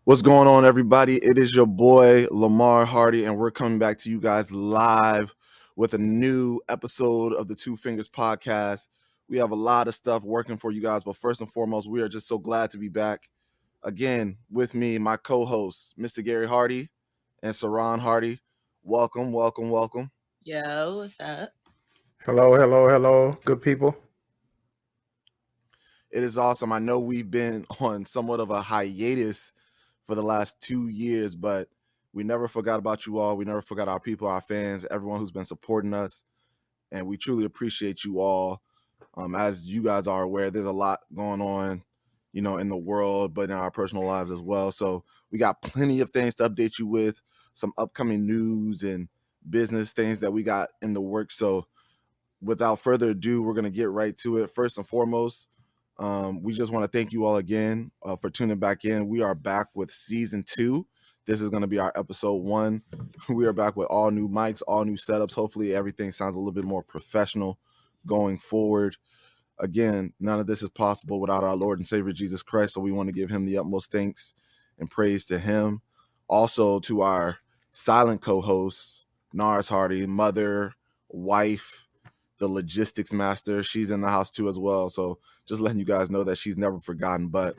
What's going on, everybody? It is your boy Lamar Hardy, and we're coming back to you guys live with a new episode of the Two Fingers Podcast. We have a lot of stuff working for you guys, but first and foremost, we are just so glad to be back again with me, my co-hosts, Mr. Gary Hardy and Saran Hardy. Welcome, welcome, welcome. Yo, what's up? Hello, hello, hello, good people. It is awesome. I know we've been on somewhat of a hiatus for the last 2 years, but we never forgot about you all. We never forgot our people, our fans, everyone who's been supporting us. And we truly appreciate you all. As you guys are aware, there's a lot going on, in the world, but in our personal lives as well. So we got plenty of things to update you with, some upcoming news and business things that we got in the works. So without further ado, we're going to get right to it. First and foremost, we just want to thank you all again for tuning back in. We are back with season 2. This is going to be our episode 1. We are back with all new mics, all new setups. Hopefully everything sounds a little bit more professional going forward. Again, none of this is possible without our Lord and Savior Jesus Christ, so we want to give him the utmost thanks and praise to him. Also to our silent co-hosts, Nars Hardy, mother, wife, the logistics master. She's in the house too as well. So just letting you guys know that she's never forgotten. But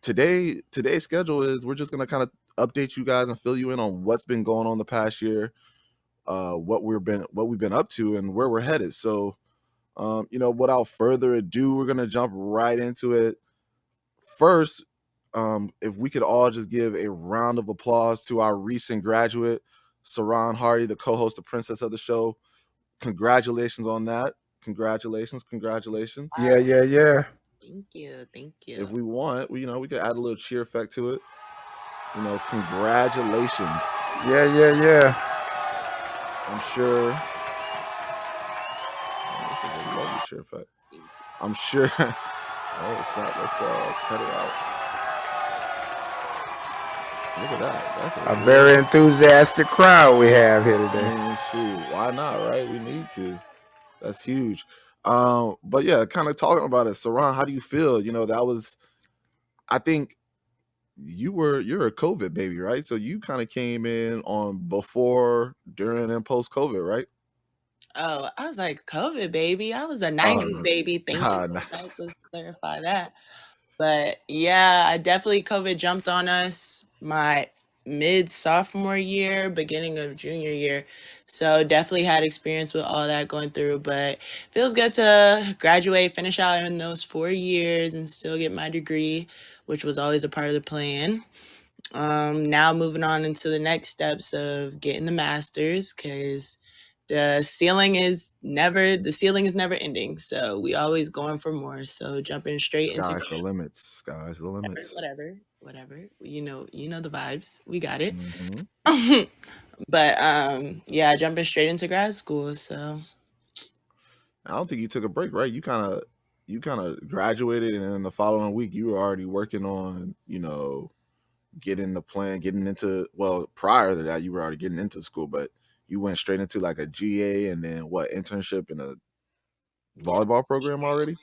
today's schedule is we're just gonna kind of update you guys and fill you in on what's been going on the past year, what we've been up to and where we're headed. So without further ado, we're gonna jump right into it. First, if we could all just give a round of applause to our recent graduate, Saran Hardy, the co-host, the princess of the show. Congratulations on that. Congratulations. Yeah, yeah, yeah. Thank you, thank If you. we want, we could add a little cheer effect to it. Congratulations. Yeah, yeah, yeah. I'm sure. This is a lovely cheer effect. I'm sure. Oh, it's not. Let's cut it out. Look at that. That's A very enthusiastic crowd we have here today. shoot. Why not, right? We need to. That's huge. But yeah, kind of talking about it. Saran, how do you feel? That was, I think you're a COVID baby, right? So you kind of came in on before, during, and post COVID, right? Oh, I was like, COVID baby. I was a Oh 90s no. baby. Thank you Nah. for that. Let's clarify that. But yeah, I definitely COVID jumped on us my mid sophomore year, beginning of junior year. So definitely had experience with all that going through. But feels good to graduate, finish out in those 4 years, and still get my degree, which was always a part of the plan. Now moving on into the next steps of getting the masters, because the ceiling is never ending, so we always going for more. So jumping straight into Sky's the limits. Sky's the limits. whatever, you know the vibes, we got it. Hmm. But yeah, jumping straight into grad school. So I don't think you took a break, right? You kind of graduated, and then the following week you were already working on, getting the plan, getting into. Well, prior to that, you were already getting into school, but you went straight into like a GA, and then what, internship in a yeah, volleyball program already.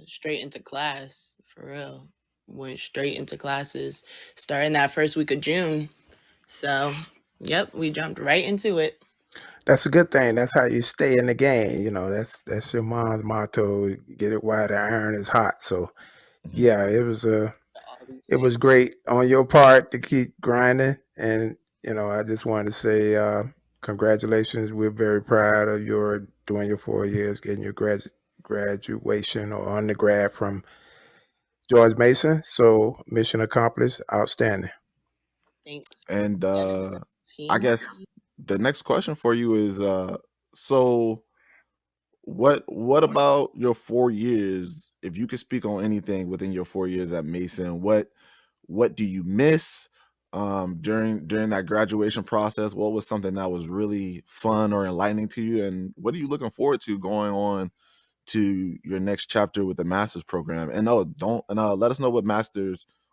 straight into class for real. Went straight into classes starting that first week of June. So yep, we jumped right into it. That's a good thing. That's how you stay in the game. That's your mom's motto. Get it while the iron is hot. So Mhm. yeah, All these it things. was great on your part to keep grinding. And I just wanted to say congratulations. We're very proud of your doing your 4 years, getting your graduation or undergrad from George Mason. So mission accomplished. Outstanding. Thanks. And I Team. guess the next question for you is, so what about your 4 years? If you could speak on anything within your 4 years at Mason, what do you miss during that graduation process? What was something that was really fun or enlightening to you, and what are you looking forward to going on to your next chapter with the master's program? And no, don't and let us know what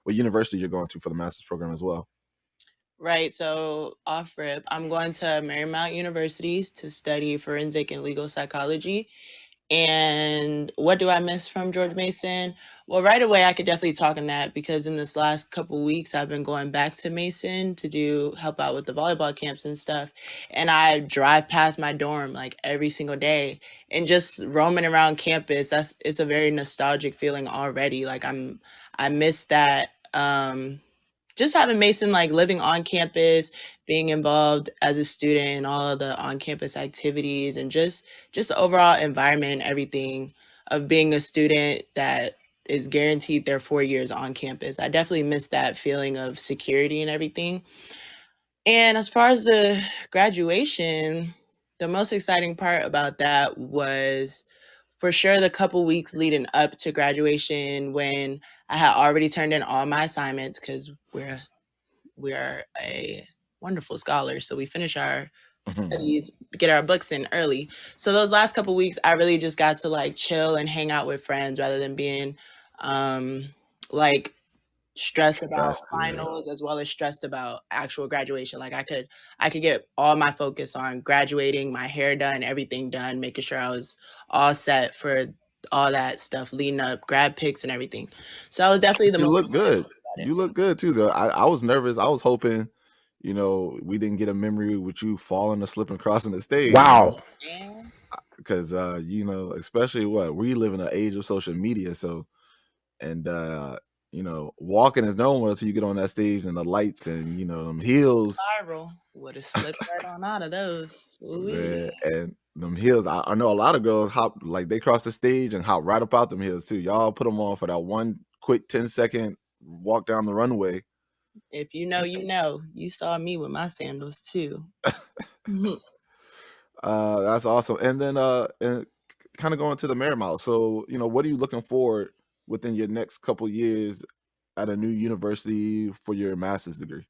university you're going to for the master's program as well. Right. So off rip, I'm going to Marymount University to study forensic and legal psychology. And what do I miss from George Mason? Well, right away, I could definitely talk on that because in this last couple weeks, I've been going back to Mason to do help out with the volleyball camps and stuff. And I drive past my dorm like every single day and just roaming around campus. It's a very nostalgic feeling already. I miss that. Just having Mason like living on campus, being involved as a student in all of the on campus activities and just the overall environment and everything of being a student that is guaranteed their 4 years on campus. I definitely miss that feeling of security and everything. And as far as the graduation, the most exciting part about that was for sure the couple weeks leading up to graduation when I had already turned in all my assignments because we are a wonderful scholar, so we finish our studies, get our books in early. So those last couple weeks, I really just got to like chill and hang out with friends rather than being um, like stressed about Stressed, yeah. finals as well as stressed about actual graduation. Like I could get all my focus on graduating, my hair done, everything done, making sure I was all set for all that stuff leading up, grad pics and everything. So I was definitely the You most look excited good. about it. You look good too, though. I was nervous. I was hoping, we didn't get a memory with you falling or slipping crossing the stage, Wow. And because especially what we live in an age of social media, so and walking is normal until you get on that stage and the lights and them heels, viral would have slipped right on out of those. Ooh-wee. man, and them heels. I know a lot of girls hop like they cross the stage and hop right up out them heels too. Y'all put them on for that one quick 10-second walk down the runway. If you know, you know. You saw me with my sandals too. Mhm. That's awesome. And then and kind of going to the Marymount. So, what are you looking forward within your next couple years at a new university for your master's degree?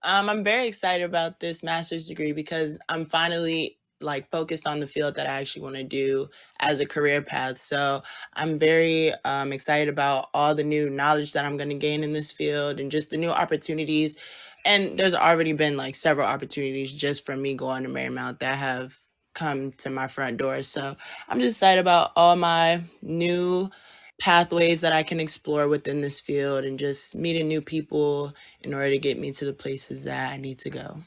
I'm very excited about this master's degree because I'm finally like focused on the field that I actually want to do as a career path. So I'm very excited about all the new knowledge that I'm going to gain in this field and just the new opportunities. And there's already been like several opportunities just from me going to Marymount that have come to my front door. So I'm just excited about all my new pathways that I can explore within this field and just meeting new people in order to get me to the places that I need to go.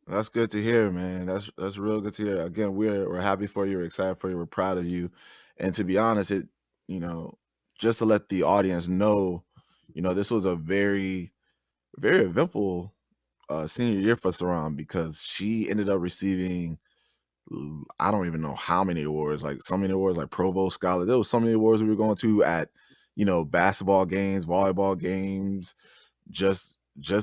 That's good to hear, man. That's real good to hear. Again, we're happy for you, we're excited for you, we're proud of you. And to be honest, you know, just to let the audience know, this was a very, very eventful senior year for Saran because she ended up receiving I don't even know how many awards, like so many awards, like Provost Scholar. There was so many awards we were going to at, basketball games, volleyball games, just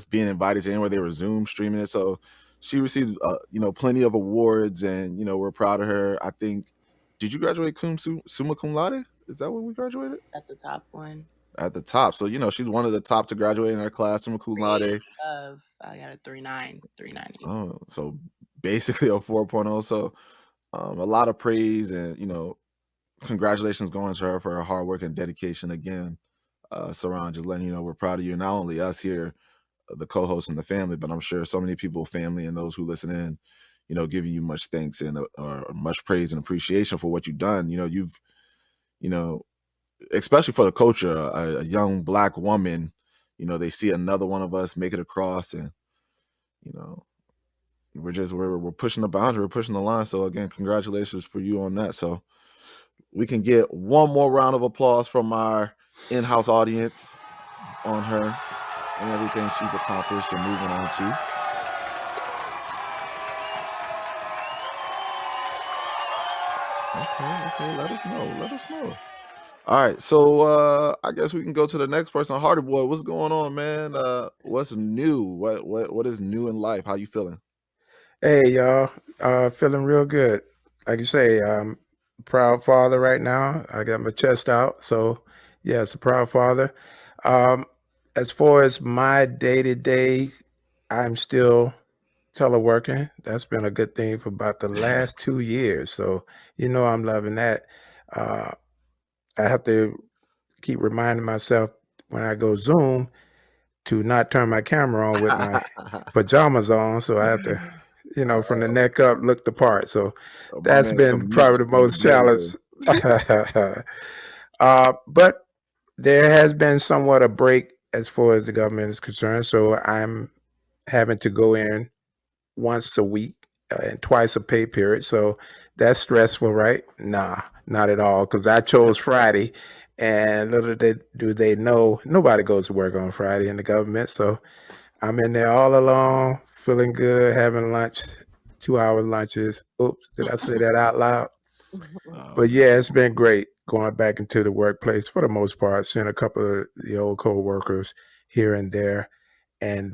being invited to anywhere they were Zoom streaming it. So she received, plenty of awards, and we're proud of her. I think. Did you graduate summa cum laude? Is that what we graduated At the top one. at the top? So she's one of the top to graduate in her class, summa cum 3.8 laude. of I got a 3.9, 3.98. Oh, so basically a 4.0. So a lot of praise and congratulations going to her for her hard work and dedication again. Saran, just letting you know we're proud of you. Not only us here, the co-host and the family, but I'm sure so many people, family, and those who listen in, giving you much thanks and much praise and appreciation for what you've done. You know, especially for the culture, a young Black woman, they see another one of us make it across, and you know, we're pushing the boundary, we're pushing the line. So again, congratulations for you on that. So we can get one more round of applause from our in-house audience on her and everything she's accomplished and moving on to. Okay, let us know. Let us know. All right, so I guess we can go to the next person. Hardy boy, what's going on, man? What's new? What is new in life? How you feeling? Hey, y'all. Feeling real good. Like you say, proud father right now. I got my chest out. So, yes, a proud father. Um, as far as my day to day, I'm still teleworking. That's been a good thing for about the last 2 years. So, I'm loving that. Uh, I have to keep reminding myself when I go Zoom to not turn my camera on with my pajamas on. So I have to from the neck up, look the part. So My that's man been commutes probably the from the most challenge. Bay But there has been somewhat a break as far as the government is concerned. So I'm having to go in once a week and twice a pay period. So that's stressful, right? Nah, not at all. Because I chose Friday, and little do they know, nobody goes to work on Friday in the government. So I'm in there all alone, feeling good, having lunch, 2 hour lunches. Oops, did I say that out loud? Oh But yeah, man. it's been great going back into the workplace for the most part, seeing a couple of the old co-workers here and there, and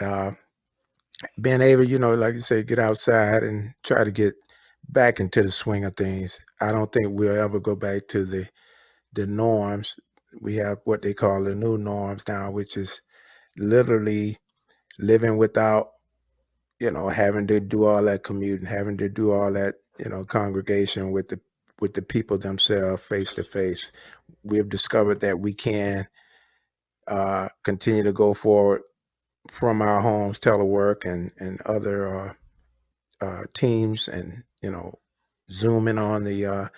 being able, like you say, get outside and try to get back into the swing of things. I don't think we'll ever go back to the norms. We have what they call the new norms now, which is literally living without, having to do all that commute and having to do all that, congregation with the people themselves face to face. We have discovered that we can continue to go forward from our homes, telework and other teams, and zooming on the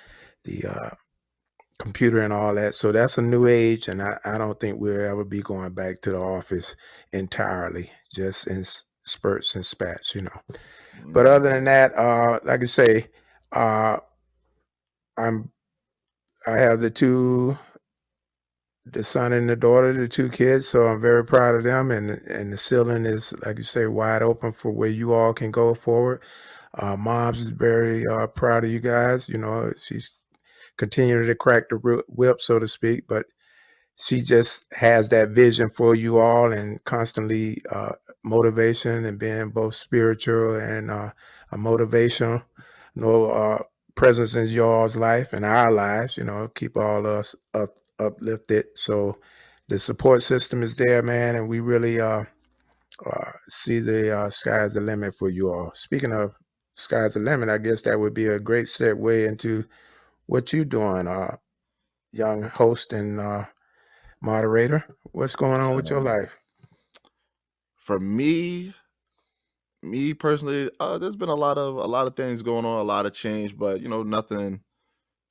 computer and all that. So that's a new age, and I don't think we'll ever be going back to the office entirely, just in spurts and spats. But Mm. other than that, like I say, uh, I'm I have the son and the daughter, the two kids, so I'm very proud of them. And the ceiling is, like you say, wide open for where you all can go forward. Mom's is very proud of you guys. She's continuing to crack the whip, so to speak, but she just has that vision for you all and constantly motivation and being both spiritual and a motivational presence in y'all's life and our lives, keep all us uplifted. So the support system is there, man, and we really see the sky's the limit for you all. Speaking of sky's the limit, I guess that would be a great segue into what you're doing, young host and moderator. What's going on with your Um, life? for me personally, there's been a lot of things going on, a lot of change, but nothing,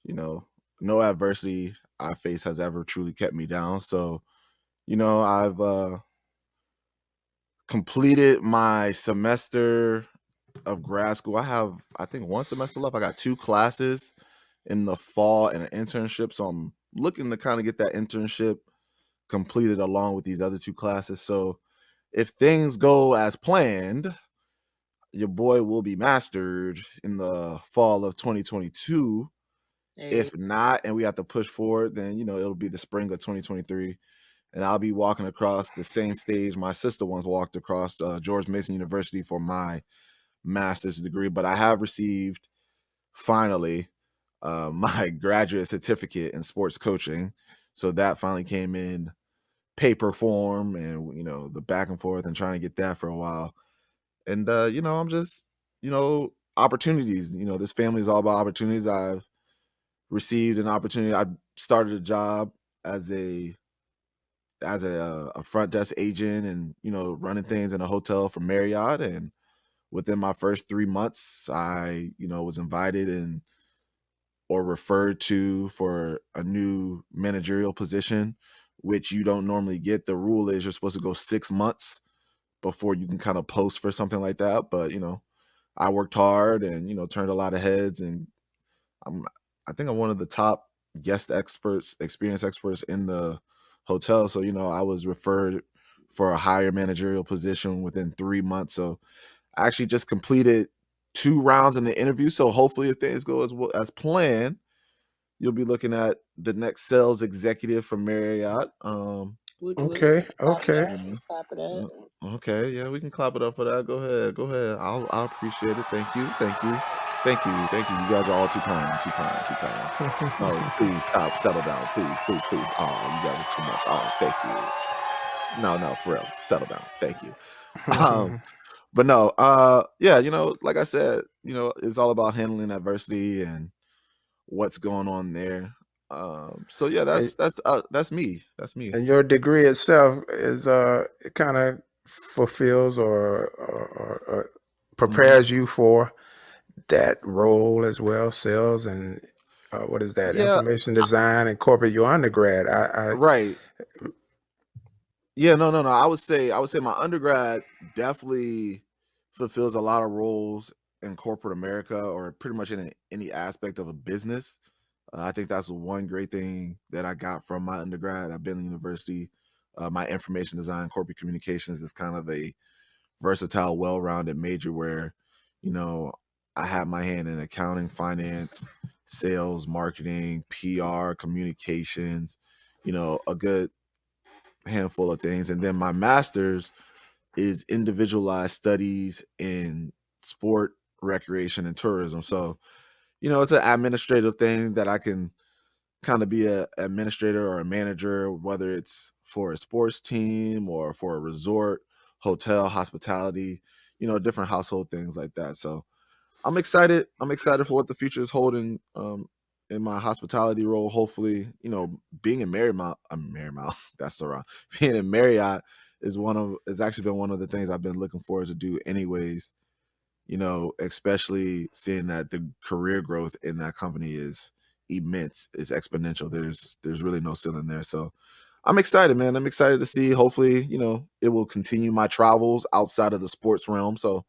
you know, no adversity I face has ever truly kept me down. So, I've completed my semester of grad school. I have, I think, one semester left. I got two classes in the fall and an internship. So I'm looking to kind of get that internship completed along with these other two classes. So if things go as planned, your boy will be mastered in the fall of 2022. Hey, If not, and we have to push forward, then it'll be the spring of 2023, and I'll be walking across the same stage my sister once walked across, George Mason University, for my master's degree. But I have received, finally, my graduate certificate in sports coaching. So that finally came in paper form, and the back and forth and trying to get that for a while. And I'm just, opportunities. This family is all about opportunities. I've received an opportunity. I started a job as a front desk agent, and running things in a hotel for Marriott. And within my first 3 months, I was invited and or referred to for a new managerial position, which you don't normally get. The rule is you're supposed to go 6 months before you can kind of post for something like that. But I worked hard and turned a lot of heads, and I'm I think I'm one of the top guest experts, experience experts in the hotel. So I was referred for a higher managerial position within 3 months. So I actually just completed 2 rounds in the interview. So hopefully, if things go as well as planned, you'll be looking at the next sales executive for Marriott. woot woot. Okay, Clap it okay. up. Clap it up. Okay, yeah, we can clap it up for that. Go ahead, go ahead. I'll appreciate it. Thank you, thank you, thank you, thank you. You guys are all too kind, too kind, too kind. No, please stop, settle down, please, please, please. Oh, you guys are too much. Oh, thank you. No, no, for real, settle down. Thank you. Um, but no, yeah, like I said, it's all about handling adversity and what's going on there. So yeah, and, that's me. That's me. and your degree itself is it kind of fulfills or Mhm. prepares you for that role as well, sales and what is that? Yeah, Information design and corporate. Your undergrad. right. Yeah, no, no, no. I would say my undergrad definitely fulfills a lot of roles in corporate America or pretty much in any aspect of a business. I think that's one great thing that I got from my undergrad. I've been in university. My information design, corporate communications is kind of a versatile, well-rounded major where, you know, I have my hand in accounting, finance, sales, marketing, PR, communications, a good handful of things. And then my master's is individualized studies in sport, recreation, and tourism. So, it's an administrative thing that I can kind of be a administrator or a manager, whether it's for a sports team or for a resort, hotel, hospitality, different household things like that. So I'm excited. I'm excited for what the future is holding in my hospitality role. Hopefully, being in Marymount, that's so wrong. Being in Marriott is actually been one of the things I've been looking forward to do anyways. Especially seeing that the career growth in that company is immense, is exponential. There's really no ceiling there. So I'm excited, man. I'm excited to see. Hopefully, it will continue my travels outside of the sports realm. So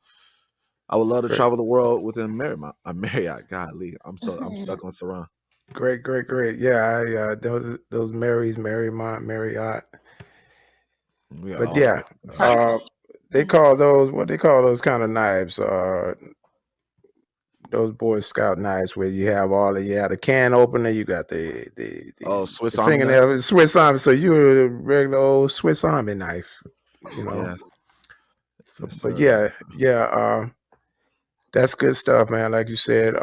I would love to great, travel the world within Marymount. Marriott. Golly, I'm stuck on Saran. great. Yeah, those Marymount, Marriott. Yeah. But Oh yeah, yeah. Talk. they call those what they call those kind of knives. Those Boy Scout knives where you have the can opener, you got Oh, Swiss the Army knife. fingernail Swiss Army. So you're a regular old Swiss Army knife, you know. Yeah. So, Yes, but sir. Yes. yeah, that's good stuff, man. Like you said,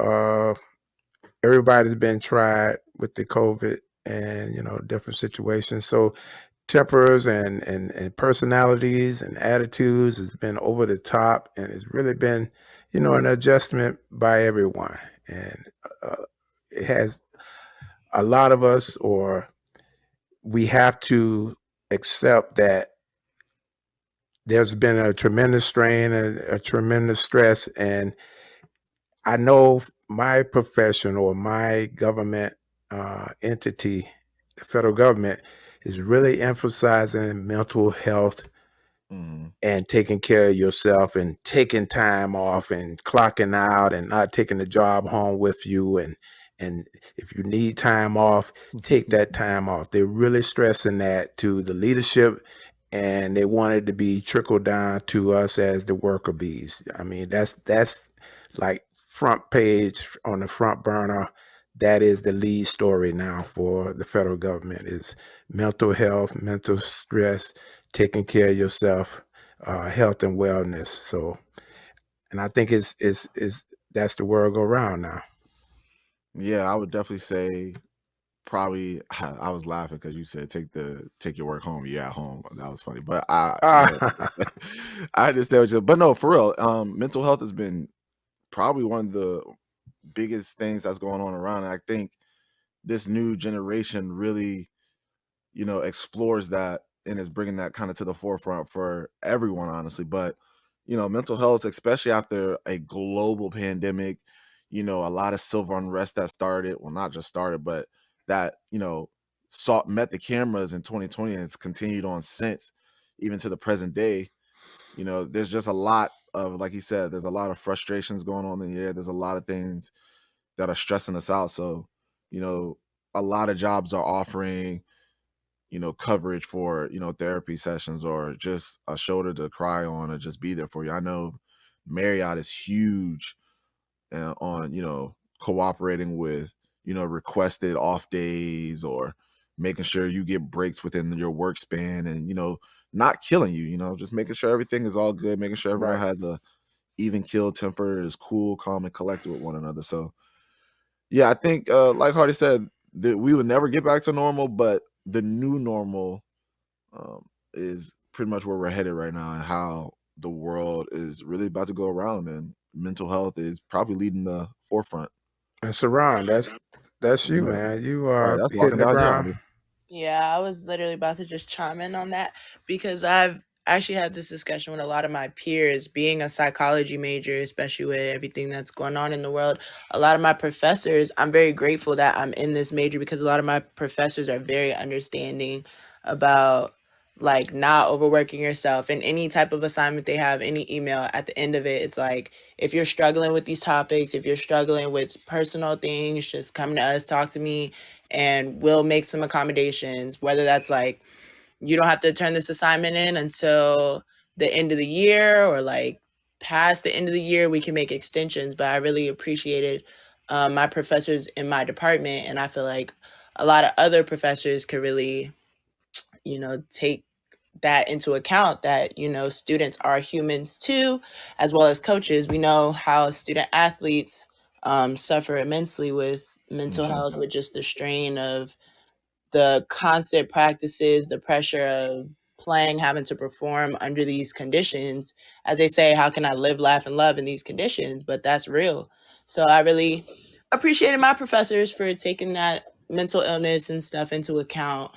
everybody's been tried with the COVID and different situations. So tempers and personalities and attitudes has been over the top, and it's really been an adjustment by everyone, and uh, it has a lot of us, or we have to accept that there's been a tremendous strain and a tremendous stress. And I know my profession or my government entity, the federal government, is really emphasizing mental health Mhm. and taking care of yourself and taking time off and clocking out and not taking the job home with you. And if you need time off, take that time off. They're really stressing that to the leadership, and they want it to be trickled down to us as the worker bees. I mean, that's like front page on the front burner. That is the lead story now for the federal government is mental health, mental stress, taking care of yourself, health and wellness. So, and I think it's that's the world go round now. Yeah, I would definitely say probably. I was laughing because you said take your work home. Yeah, home. That was funny, but Ah, I understand what you. But no, for real. Mental health has been probably one of the biggest things that's going on around. And I think this new generation really, explores that and is bringing that kind of to the forefront for everyone, honestly. But, mental health, especially after a global pandemic, a lot of civil unrest that started, well, not just started, but that, met the cameras in 2020 and it's continued on since, even to the present day. There's just a lot of, like you said, there's a lot of frustrations going on in the air. There's a lot of things that are stressing us out. So, you know, a lot of jobs are offering, coverage for, therapy sessions or just a shoulder to cry on or just be there for you. I know Marriott is huge on, cooperating with, requested off days or making sure you get breaks within your work span and, not killing you, just making sure everything is all good, making sure everyone right. has a even killed temper, is cool, calm, and collected with one another. So yeah, I think like Hardy said, that we would never get back to normal, but the new normal is pretty much where we're headed right now and how the world is really about to go around and mental health is probably leading the forefront. And Saran, that's you, Yeah. man. You Right. are That's hitting walking the down here on ground. me. Yeah, I was literally about to just chime in on that because I've actually had this discussion with a lot of my peers. Being a psychology major, especially with everything that's going on in the world, a lot of my professors, I'm very grateful that I'm in this major because a lot of my professors are very understanding about like not overworking yourself and any type of assignment they have, any email at the end of it, it's like if you're struggling with these topics, if you're struggling with personal things, just come to us, talk to me, and we'll make some accommodations, whether that's like you don't have to turn this assignment in until the end of the year or like past the end of the year, we can make extensions. But I really appreciated my professors in my department, and I feel like a lot of other professors could really, take that into account, that students are humans too, as well as coaches. We know how student athletes suffer immensely with mental Mhm. health, with just the strain of the constant practices, the pressure of playing, having to perform under these conditions. As they say, how can I live, laugh, and love in these conditions? But that's real. So I really appreciated my professors for taking that mental illness and stuff into account,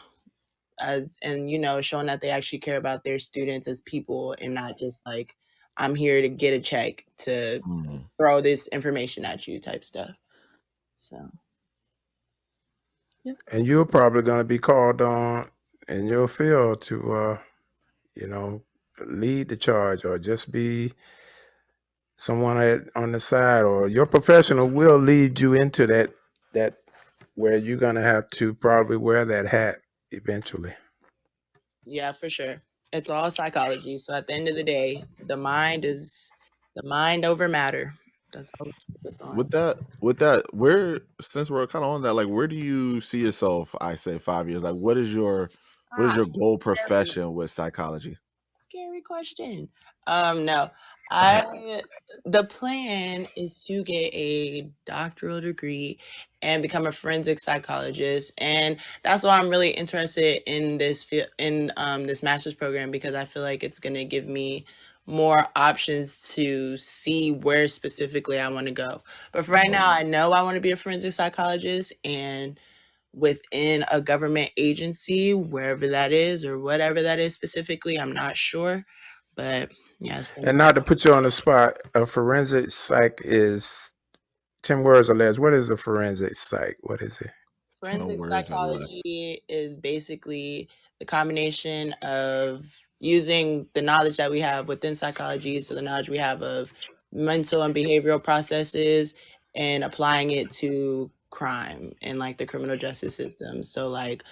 as and showing that they actually care about their students as people and not just like I'm here to get a check to Mhm. throw this information at you type stuff. So yeah. And you're probably going to be called on in your field to, you know, lead the charge or just be someone on the side, or your professional will lead you into that where you're going to have to probably wear that hat eventually. Yeah, for sure. It's all psychology. So at the end of the day, the mind over matter. That's all we focus on. With that, where since we're kind of on that, like, where do you see yourself? I say 5 years. Like, what is Ah, your goal scary, profession with psychology? scary question. No. I The plan is to get a doctoral degree and become a forensic psychologist, and that's why I'm really interested in this field, in this master's program, because I feel like it's gonna give me more options to see where specifically I want to go. But for right now, I know I want to be a forensic psychologist, and within a government agency, wherever that is or whatever that is specifically, I'm not sure. But yeah, And so not to put you on the spot, a forensic psych is 10 words or less. What is a forensic psych? What is it? 10 forensic words or less. psychology is basically the combination of using the knowledge that we have within psychology, so the knowledge we have of mental and behavioral processes, and applying it to crime and like the criminal justice system. So like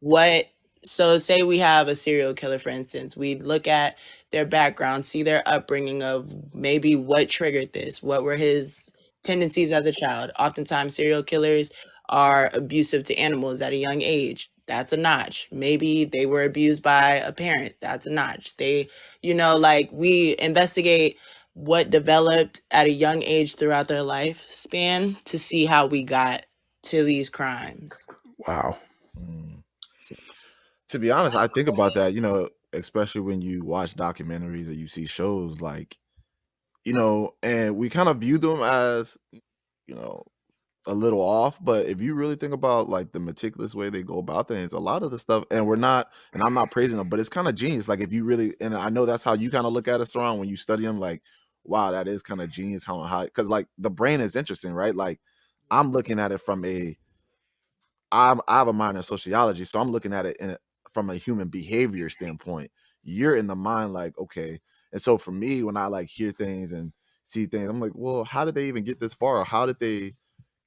what so say we have a serial killer, for instance, we look at their background, see their upbringing of maybe what triggered this, what were his tendencies as a child. Oftentimes serial killers are abusive to animals at a young age. That's a notch. Maybe they were abused by a parent. That's a notch. They, like we investigate what developed at a young age throughout their lifespan to see how we got to these crimes. Wow. Mm. So, To be honest, I think about that, especially when you watch documentaries or you see shows like, and we kind of view them as, you know, a little off, but if you really think about like the meticulous way they go about things, a lot of the stuff, and I'm not praising them, but it's kind of genius. Like if you really, and I know that's how you kind of look at it, strong when you study them. Like, wow, that is kind of genius how, because like the brain is interesting, right? Like I'm looking at it from I have a minor in sociology, so I'm looking at it from a human behavior standpoint. You're in the mind, like, okay. And so for me, when I like hear things and see things, I'm like, well, how did they even get this far? Or how did they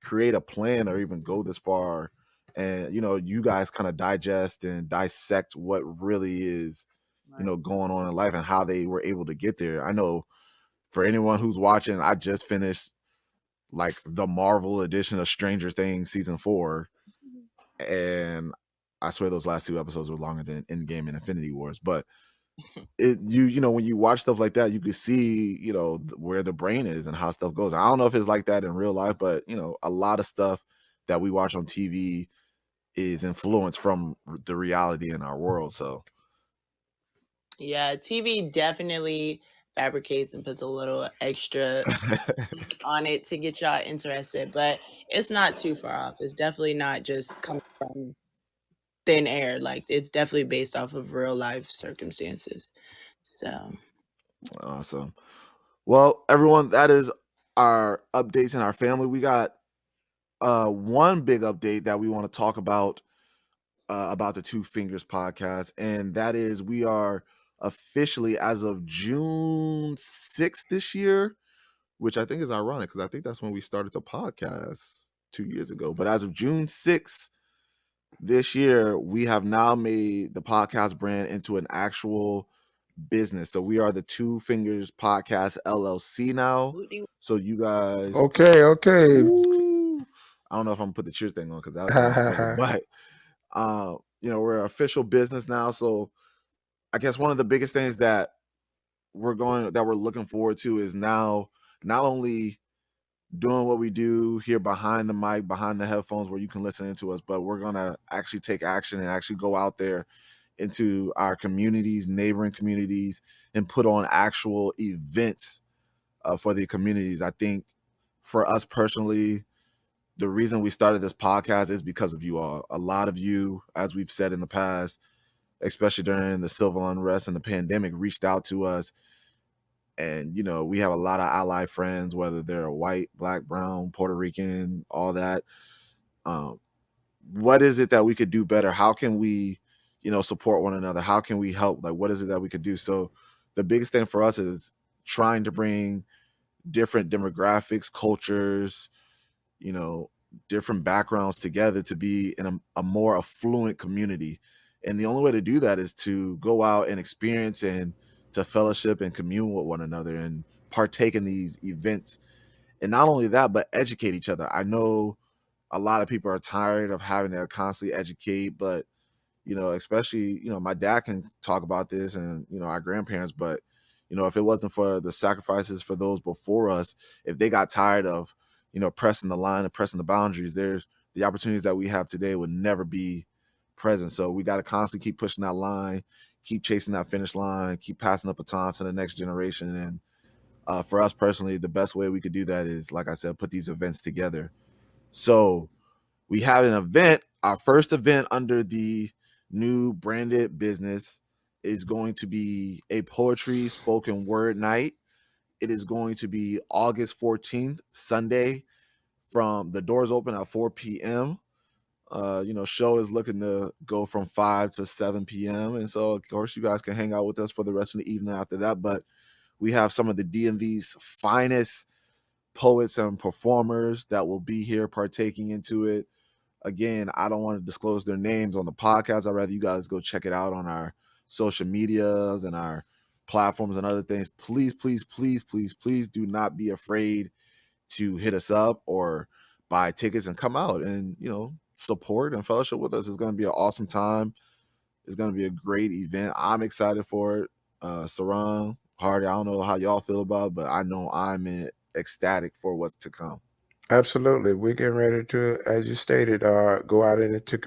create a plan or even go this far? And you guys kind of digest and dissect what really is, right. going on in life and how they were able to get there. I know for anyone who's watching, I just finished like the Marvel edition of Stranger Things season 4, and I swear those last 2 episodes were longer than Endgame and Infinity Wars. But when you watch stuff like that, you can see where the brain is and how stuff goes. I don't know if it's like that in real life, but a lot of stuff that we watch on TV is influenced from the reality in our world. So Yeah, TV definitely fabricates and puts a little extra on it to get y'all interested, but it's not too far off. It's definitely not just coming from thin air. Like it's definitely based off of real life circumstances. So Awesome. Well, everyone, that is our updates in our family. We got one big update that we want to talk about the Two Fingers podcast, and that is we are officially, as of June 6th this year, which I think is ironic because I think that's when we started the podcast 2 years ago. But as of June 6th this year, we have now made the podcast brand into an actual business. So we are the Two Fingers Podcast LLC now. So you guys, Okay. woo, I don't know if I'm gonna put the cheer thing on because that was funny, but we're an official business now. So I guess one of the biggest things that we're looking forward to is now not only doing what we do here behind the mic, behind the headphones where you can listen into us, but we're going to actually take action and actually go out there into our communities, neighboring communities, and put on actual events for the communities. I think for us personally, the reason we started this podcast is because of you all. A lot of you, as we've said in the past, especially during the civil unrest and the pandemic, reached out to us. And, we have a lot of ally friends, whether they're white, black, brown, Puerto Rican, all that. What is it that we could do better? How can we, support one another? How can we help? Like, what is it that we could do? So the biggest thing for us is trying to bring different demographics, cultures, you know, different backgrounds together to be in a more affluent community. And the only way to do that is to go out and experience and to fellowship and commune with one another and partake in these events. And not only that, but educate each other. I know a lot of people are tired of having to constantly educate, but especially, my dad can talk about this and, our grandparents, but, if it wasn't for the sacrifices for those before us, if they got tired of, pressing the line and pressing the boundaries, there's the opportunities that we have today would never be present. So we got to constantly keep pushing that line, keep chasing that finish line, keep passing the baton to the next generation. And for us personally, the best way we could do that is, like I said, put these events together. So we have an event. Our first event under the new branded business is going to be a poetry spoken word night. It is going to be August 14th, Sunday, from the doors open at 4 p.m. Show is looking to go from 5 to 7 p.m. And so, of course, you guys can hang out with us for the rest of the evening after that. But we have some of the DMV's finest poets and performers that will be here partaking into it. Again, I don't want to disclose their names on the podcast. I'd rather you guys go check it out on our social medias and our platforms and other things. Please, please, please, please, please do not be afraid to hit us up or buy tickets and come out and, support and fellowship with us. It's going to be an awesome time. It's going to be a great event. I'm excited for it. Saran, Hardy, I don't know how y'all feel about it, but I know I'm ecstatic for what's to come. Absolutely. We're getting ready to, as you stated, go out into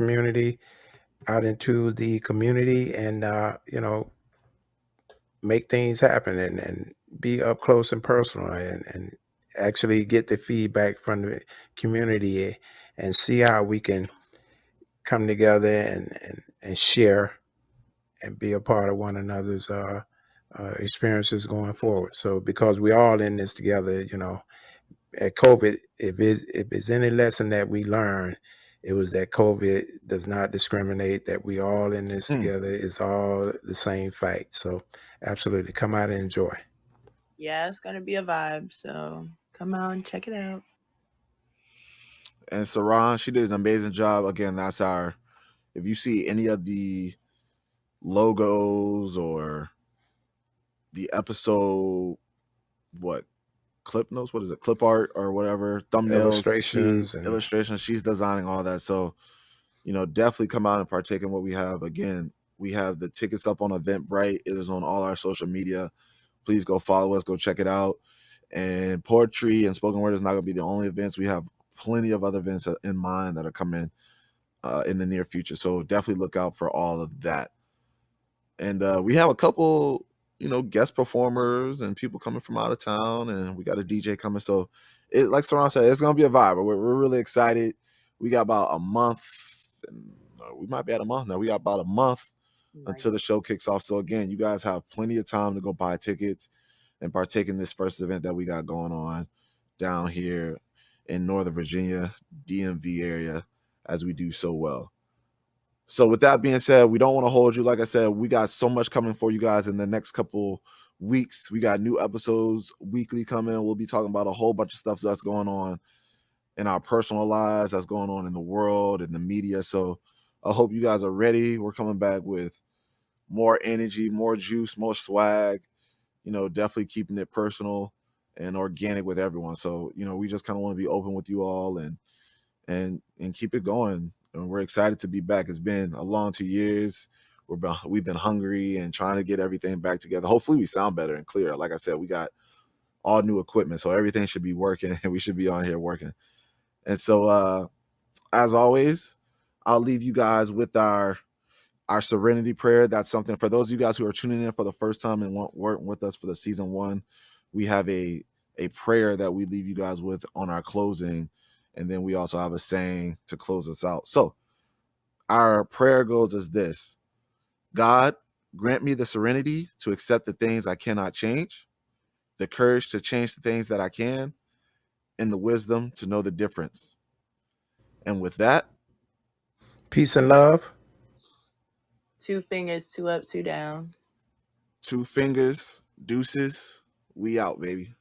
the community and, make things happen and be up close and personal and actually get the feedback from the community and see how we can come together and share and be a part of one another's experiences going forward. So because we all in this together, at COVID, if it's any lesson that we learned, it was that COVID does not discriminate, that we all in this together. It's all the same fight. So absolutely, come out and enjoy. yeah, it's gonna be a vibe. So come out and check it out. And Saran, she did an amazing job. Again, if you see any of the logos or the episode, clip notes, what is it, clip art or whatever, thumbnails, illustrations, she's designing all that. So, definitely come out and partake in what we have. Again, we have the tickets up on Eventbrite. It is on all our social media. Please go follow us, go check it out. And poetry and spoken word is not going to be the only events. We have plenty of other events in mind that are coming in the near future. So definitely look out for all of that. And we have a couple, guest performers and people coming from out of town, and we got a DJ coming. So like Saran said, it's going to be a vibe. We're really excited. We got about a month. We might be at a month now. We got about a month until the show kicks off. So again, you guys have plenty of time to go buy tickets and partake in this first event that we got going on down here in Northern Virginia, DMV area, as we do so well. So with that being said, we don't want to hold you. Like I said, we got so much coming for you guys in the next couple weeks. We got new episodes weekly coming. We'll be talking about a whole bunch of stuff that's going on in our personal lives, that's going on in the world, in the media. So I hope you guys are ready. We're coming back with more energy, more juice, more swag, definitely keeping it personal and organic with everyone. So, we just kind of want to be open with you all and keep it going. And we're excited to be back. It's been a long 2 years. We've been hungry and trying to get everything back together. Hopefully we sound better and clearer. Like I said, we got all new equipment, so everything should be working and we should be on here working. And so, as always, I'll leave you guys with our serenity prayer. That's something for those of you guys who are tuning in for the first time and weren't with us for the season 1. We have a prayer that we leave you guys with on our closing, and then we also have a saying to close us out. So our prayer goes as this: God, grant me the serenity to accept the things I cannot change, the courage to change the things that I can, and the wisdom to know the difference. And with that, peace and love. 2 fingers, 2 up, 2 down. 2 fingers, deuces. We out, baby.